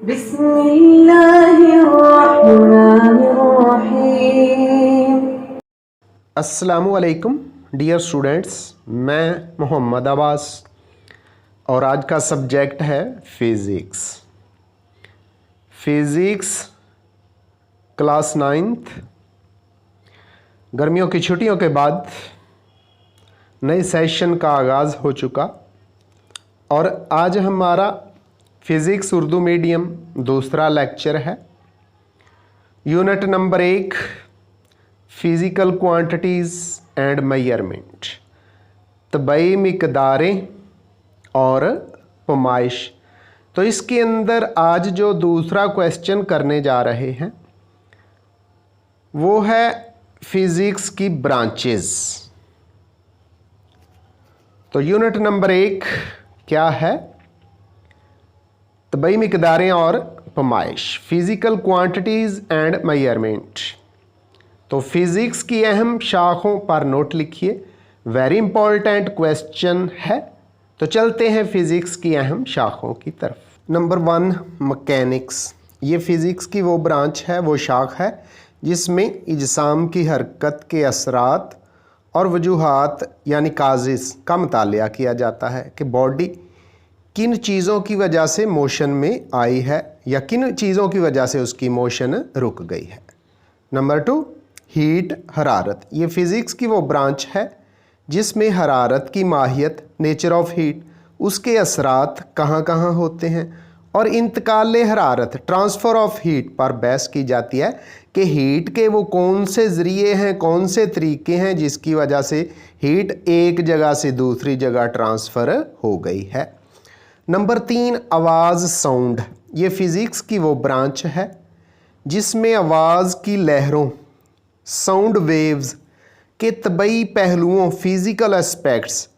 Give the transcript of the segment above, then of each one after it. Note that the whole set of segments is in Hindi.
बिस्मिल्लाहिर्रहमानिर्रहीम। अस्सलामुअलैकुम डियर स्टूडेंट्स, मैं मोहम्मद अब्बास और आज का सब्जेक्ट है फिज़िक्स। Physics class 9th। गर्मियों की छुट्टियों के बाद नए सेशन का आगाज़ हो चुका और आज हमारा फ़िज़िक्स उर्दू मीडियम दूसरा लेक्चर है। Unit number 1 physical quantities and measurement, तबई मिक़दारें और पैमाइश। तो इसके अंदर आज जो दूसरा क्वेश्चन करने जा रहे हैं वो है फिज़िक्स की ब्रांचेस। तो यूनिट नंबर 1 क्या है? तबई मिक़दारें और पैमाइश, फ़िज़िकल क्वांटिटीज़ एंड मेजरमेंट। तो फिज़िक्स की अहम शाखों पर नोट लिखिए, वेरी इंपॉर्टेंट क्वेश्चन है। तो चलते हैं फिज़िक्स की अहम शाखों की तरफ। Number 1 mechanics. ये फिज़िक्स की वो ब्रांच है, वो शाख है जिसमें इजसाम की हरकत के असरात और वजूहात यानी काजिज़ का मुतालिया किया जाता है कि बॉडी किन चीज़ों की वजह से मोशन में आई है या किन चीज़ों की वजह से उसकी मोशन रुक गई है। नंबर 2 हीट, हरारत। ये फ़िज़िक्स की वो ब्रांच है जिसमें हरारत की माहियत, नेचर ऑफ हीट, उसके असरात कहाँ कहाँ होते हैं और इंतकाल हरारत, ट्रांसफ़र ऑफ हीट पर बहस की जाती है कि हीट के वो कौन से ज़रिए हैं, कौन से तरीके हैं जिसकी वजह से हीट एक जगह से दूसरी जगह ट्रांसफ़र हो गई है। नंबर 3 आवाज़, साउंड। ये फ़िज़िक्स की वो ब्रांच है जिसमें आवाज़ की लहरों, साउंड वेव्स के तबई पहलुओं, फिज़िकल एस्पेक्ट्स,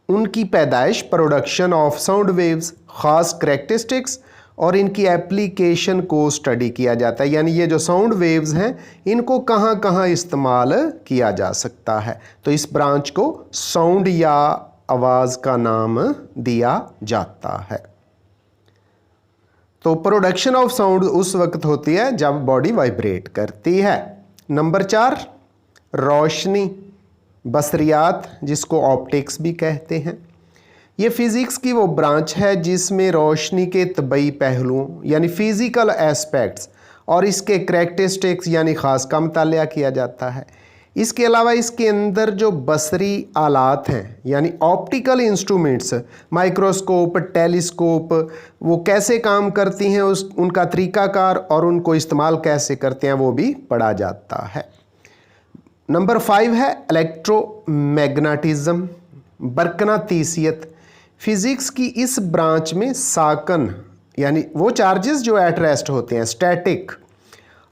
उनकी पैदाइश, प्रोडक्शन ऑफ साउंड वेव्स, ख़ास करैक्टरिस्टिक्स और इनकी एप्लीकेशन को स्टडी किया जाता है। यानी ये जो साउंड वेव्स हैं इनको कहाँ कहाँ इस्तेमाल किया जा सकता है। तो इस ब्रांच को साउंड या आवाज़ का नाम दिया जाता है। तो प्रोडक्शन ऑफ साउंड उस वक्त होती है जब बॉडी वाइब्रेट करती है। नंबर 4 रोशनी, बसरियात, जिसको ऑप्टिक्स भी कहते हैं। ये फ़िज़िक्स की वो ब्रांच है जिसमें रोशनी के तबई पहलुओं यानी फ़िज़िकल एस्पेक्ट्स और इसके करैक्टरिस्टिक्स यानी ख़ास का मुतालिया किया जाता है। इसके अलावा इसके अंदर जो बसरी आलात हैं यानी ऑप्टिकल इंस्ट्रूमेंट्स, माइक्रोस्कोप, टेलीस्कोप, वो कैसे काम करती हैं, उनका तरीक़ाकार और उनको इस्तेमाल कैसे करते हैं वो भी पढ़ा जाता है। नंबर 5 है इलेक्ट्रोमैग्नेटिज़म, बरकनातीसियत। फ़िज़िक्स की इस ब्रांच में साकन यानी वो चार्जेस जो एट रेस्ट होते हैं, स्टैटिक,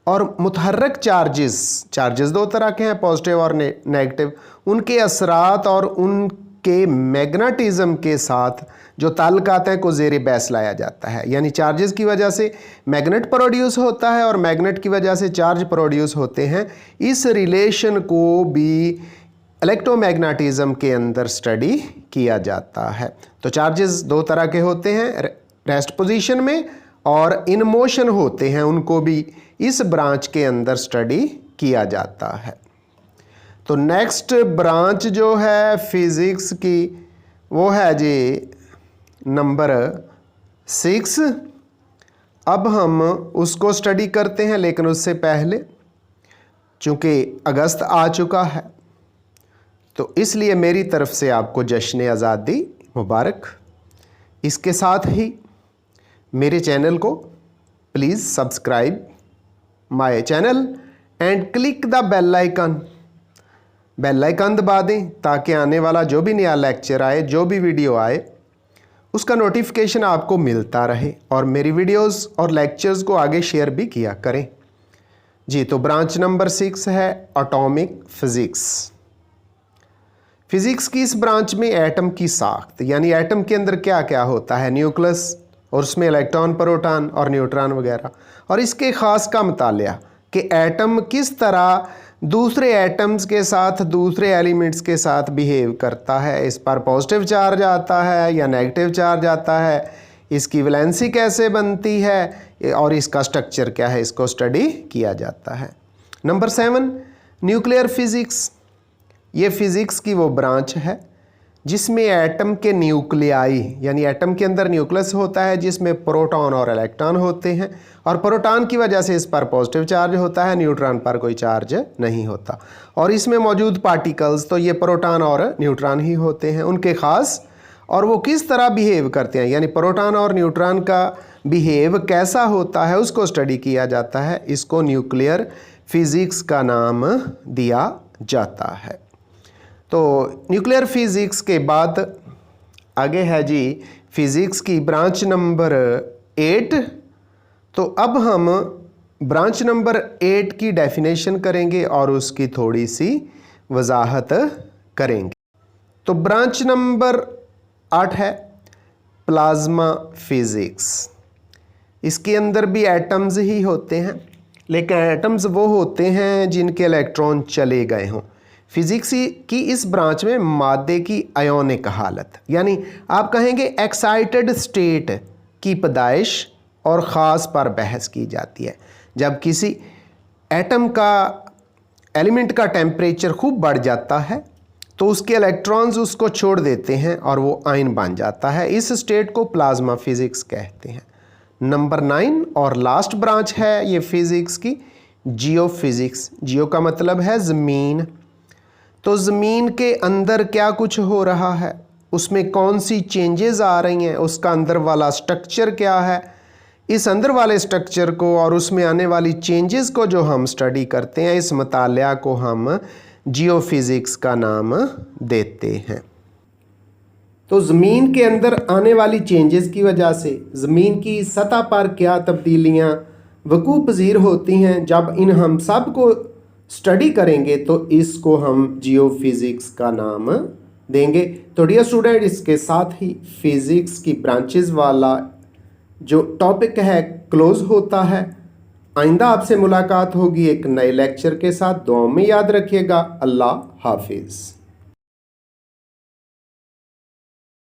और मुतहर्रक चार्जेस दो तरह के हैं, पॉजिटिव और नेगेटिव, उनके असरात और उनके मैग्नेटिज़म के साथ जो ताल्लुकात हैं को ज़ेर बहस लाया जाता है। यानी चार्जेस की वजह से मैग्नेट प्रोड्यूस होता है और मैग्नेट की वजह से चार्ज प्रोड्यूस होते हैं। इस रिलेशन को भी इलेक्ट्रोमैग्नेटिज़म के अंदर स्टडी किया जाता है। तो चार्जेस दो तरह के होते हैं, रेस्ट पोजीशन में और इन मोशन होते हैं, उनको भी इस ब्रांच के अंदर स्टडी किया जाता है। तो नेक्स्ट ब्रांच जो है फिज़िक्स की वो है जी नंबर 6। अब हम उसको स्टडी करते हैं, लेकिन उससे पहले चूँकि अगस्त आ चुका है तो इसलिए मेरी तरफ से आपको जश्न आज़ादी मुबारक। इसके साथ ही मेरे चैनल को please subscribe my channel and click the bell icon दबा दें ताकि आने वाला जो भी नया लेक्चर आए, जो भी वीडियो आए, उसका नोटिफिकेशन आपको मिलता रहे और मेरी वीडियोस और लेक्चर्स को आगे शेयर भी किया करें जी। तो ब्रांच नंबर 6 है एटॉमिक फ़िज़िक्स। फ़िज़िक्स की इस ब्रांच में एटम की साख्त यानी एटम के अंदर क्या क्या होता है, न्यूक्लियस और उसमें इलेक्ट्रॉन, प्रोटॉन और न्यूट्रॉन वगैरह, और इसके ख़ास का मुतालिया कि एटम किस तरह दूसरे एटम्स के साथ, दूसरे एलिमेंट्स के साथ बिहेव करता है, इस पर पॉजिटिव चार्ज आता है या नेगेटिव चार्ज आता है, इसकी वैलेंसी कैसे बनती है और इसका स्ट्रक्चर क्या है, इसको स्टडी किया जाता है। Number 7 nuclear physics. ये फिजिक्स की वो ब्रांच है जिसमें एटम के न्यूक्लियाई यानी एटम के अंदर न्यूक्लियस होता है जिसमें प्रोटॉन और इलेक्ट्रॉन होते हैं, और प्रोटॉन की वजह से इस पर पॉजिटिव चार्ज होता है, न्यूट्रॉन पर कोई चार्ज नहीं होता। और इसमें मौजूद पार्टिकल्स तो ये प्रोटॉन और न्यूट्रॉन ही होते हैं, उनके ख़ास और वो किस तरह बिहेव करते हैं, यानी प्रोटॉन और न्यूट्रॉन का बिहेव कैसा होता है उसको स्टडी किया जाता है। इसको न्यूक्लियर फिज़िक्स का नाम दिया जाता है। तो न्यूक्लियर फिज़िक्स के बाद आगे है जी फिज़िक्स की ब्रांच नंबर 8। तो अब हम ब्रांच नंबर 8 की डेफिनेशन करेंगे और उसकी थोड़ी सी वजाहत करेंगे। तो ब्रांच नंबर 8 है प्लाज्मा फिज़िक्स। इसके अंदर भी एटम्स ही होते हैं, लेकिन एटम्स वो होते हैं जिनके इलेक्ट्रॉन चले गए हों। फिज़िक्स की इस ब्रांच में मादे की आयोनिक हालत यानी आप कहेंगे एक्साइटेड स्टेट की पैदाइश और ख़ास पर बहस की जाती है। जब किसी एटम का एलिमेंट का टेम्परेचर खूब बढ़ जाता है तो उसके इलेक्ट्रॉन्स उसको छोड़ देते हैं और वो आयन बन जाता है। इस स्टेट को प्लाज्मा फिज़िक्स कहते हैं। नंबर 9 और लास्ट ब्रांच है ये फिज़िक्स की जियो फिज़िक्स। जियो का मतलब है ज़मीन। तो ज़मीन के अंदर क्या कुछ हो रहा है, उसमें कौन सी चेंजेस आ रही हैं, उसका अंदर वाला स्ट्रक्चर क्या है, इस अंदर वाले स्ट्रक्चर को और उसमें आने वाली चेंजेस को जो हम स्टडी करते हैं, इस मतालिया को हम जियो फिज़िक्स का नाम देते हैं। तो ज़मीन के अंदर आने वाली चेंजेस की वजह से ज़मीन की सतह पर क्या तब्दीलियाँ वकूअ पज़ीर होती हैं, जब इन हम सब को स्टडी करेंगे तो इसको हम जियो फिज़िक्स का नाम देंगे। तो डियर स्टूडेंट, इसके साथ ही फिज़िक्स की ब्रांचेस वाला जो टॉपिक है क्लोज़ होता है। आइंदा आपसे मुलाकात होगी एक नए लेक्चर के साथ। दुआ में याद रखिएगा। अल्लाह हाफिज़।